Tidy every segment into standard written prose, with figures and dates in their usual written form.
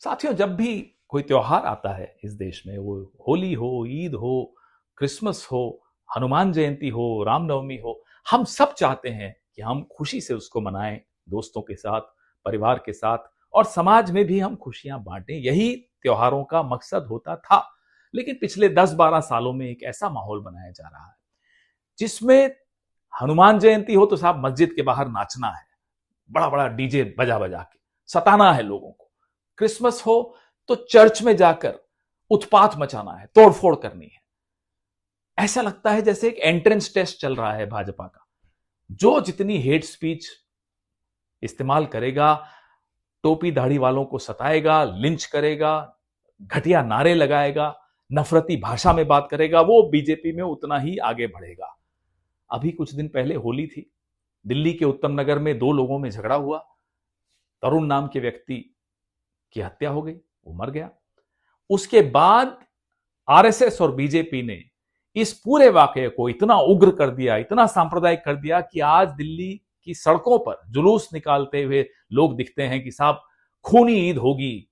साथियों, जब भी कोई त्योहार आता है इस देश में, वो होली हो, ईद हो, क्रिसमस हो, हनुमान जयंती हो, रामनवमी हो, हम सब चाहते हैं कि हम खुशी से उसको मनाएं, दोस्तों के साथ, परिवार के साथ, और समाज में भी हम खुशियां बांटें। यही त्योहारों का मकसद होता था। लेकिन पिछले 10-12 सालों में एक ऐसा माहौल बनाया जा रहा है जिसमें हनुमान जयंती हो तो साहब मस्जिद के बाहर नाचना है, बड़ा बड़ा डीजे बजा बजा के सताना है लोगों को। क्रिसमस हो तो चर्च में जाकर उत्पात मचाना है, तोड़फोड़ करनी है। ऐसा लगता है जैसे एक एंट्रेंस टेस्ट चल रहा है भाजपा का। जो जितनी हेट स्पीच इस्तेमाल करेगा, टोपी दाढ़ी वालों को सताएगा, लिंच करेगा, घटिया नारे लगाएगा, नफरती भाषा में बात करेगा, वो बीजेपी में उतना ही आगे बढ़ेगा। अभी कुछ दिन पहले होली थी, दिल्ली के उत्तम नगर में 2 लोगों में झगड़ा हुआ, तरुण नाम के व्यक्ति की हत्या हो गई, वो मर गया। उसके बाद आरएसएस और बीजेपी ने इस पूरे वाकये को इतना उग्र कर दिया, इतना सांप्रदायिक कर दिया कि आज दिल्ली की सड़कों पर जुलूस निकालते हुए लोग दिखते हैं कि साहब खूनी ईद होगी,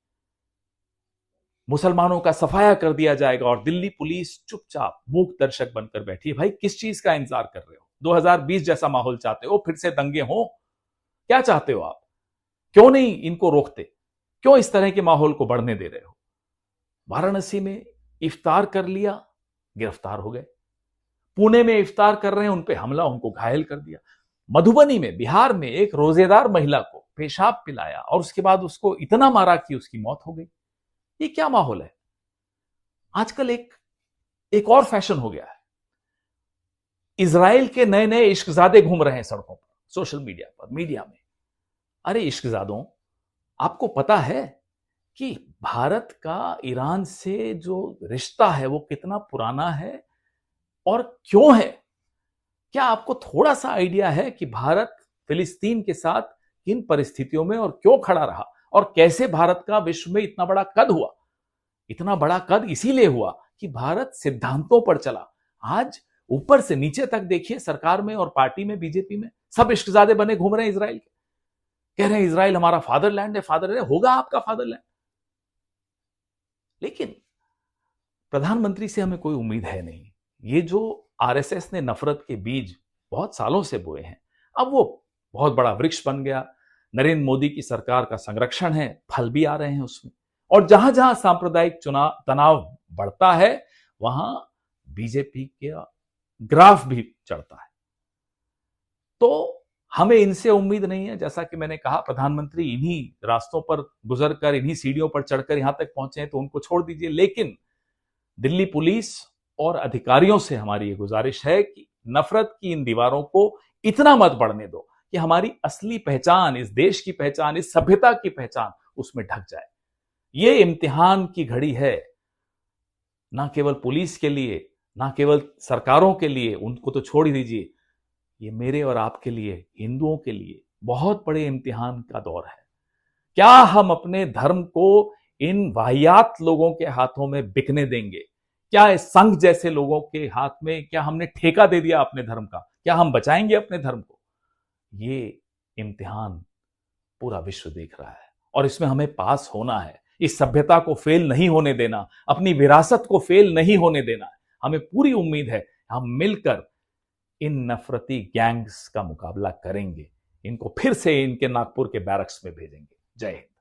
मुसलमानों का सफाया कर दिया जाएगा, और दिल्ली पुलिस चुपचाप मूक दर्शक बनकर बैठी है। भाई, किस चीज का इंतजार कर रहे हो? 2020 जैसा माहौल चाहते हो? फिर से दंगे हो? क्या चाहते हो आप? क्यों नहीं इनको रोकते? क्यों इस तरह के माहौल को बढ़ने दे रहे हो? वाराणसी में इफ्तार कर लिया, गिरफ्तार हो गए। पुणे में इफ्तार कर रहे हैं, उनपे हमला, उनको घायल कर दिया। मधुबनी में, बिहार में एक रोजेदार महिला को पेशाब पिलाया और उसके बाद उसको इतना मारा कि उसकी मौत हो गई। ये क्या माहौल है? आजकल एक और फैशन हो गया है। इजराइल के नए नए इश्कजादे घूम रहे हैं सड़कों पर, सोशल मीडिया पर, मीडिया में। अरे इश्कजादों, आपको पता है कि भारत का ईरान से जो रिश्ता है वो कितना पुराना है और क्यों है? क्या आपको थोड़ा सा आइडिया है कि भारत फिलिस्तीन के साथ किन परिस्थितियों में और क्यों खड़ा रहा, और कैसे भारत का विश्व में इतना बड़ा कद हुआ? इतना बड़ा कद इसीलिए हुआ कि भारत सिद्धांतों पर चला। आज ऊपर से नीचे तक देखिए, सरकार में और पार्टी में, बीजेपी में सब इश्कजादे बने घूम रहे हैं इजराइल के। कह रहे हैं इजराइल हमारा फादरलैंड है, फादरलैंड होगा आपका फादरलैंड। लेकिन प्रधानमंत्री से हमें कोई उम्मीद है नहीं। ये जो आरएसएस ने नफरत के बीज बहुत सालों से बोए हैं, अब वो बहुत बड़ा वृक्ष बन गया। नरेंद्र मोदी की सरकार का संरक्षण है, फल भी आ रहे हैं उसमें। और जहां जहां सांप्रदायिक चुनाव तनाव बढ़ता है, वहां बीजेपी का ग्राफ भी चढ़ता है। तो हमें इनसे उम्मीद नहीं है। जैसा कि मैंने कहा, प्रधानमंत्री इन्हीं रास्तों पर गुजरकर, इन्हीं सीढ़ियों पर चढ़कर यहां तक पहुंचे हैं, तो उनको छोड़ दीजिए। लेकिन दिल्ली पुलिस और अधिकारियों से हमारी ये गुजारिश है कि नफरत की इन दीवारों को इतना मत बढ़ने दो कि हमारी असली पहचान, इस देश की पहचान, इस सभ्यता की पहचान उसमें ढक जाए। ये इम्तिहान की घड़ी है, ना केवल पुलिस के लिए, ना केवल सरकारों के लिए, उनको तो छोड़ ही दीजिए, ये मेरे और आपके लिए, हिंदुओं के लिए बहुत बड़े इम्तिहान का दौर है। क्या हम अपने धर्म को इन वाहियात लोगों के हाथों में बिकने देंगे? क्या इस संघ जैसे लोगों के हाथ में क्या हमने ठेका दे दिया अपने धर्म का? क्या हम बचाएंगे अपने धर्म को? ये इम्तिहान पूरा विश्व देख रहा है और इसमें हमें पास होना है। इस सभ्यता को फेल नहीं होने देना, अपनी विरासत को फेल नहीं होने देना है। हमें पूरी उम्मीद है हम मिलकर इन नफरती गैंग्स का मुकाबला करेंगे, इनको फिर से इनके नागपुर के बैरक्स में भेजेंगे। जय हिंद।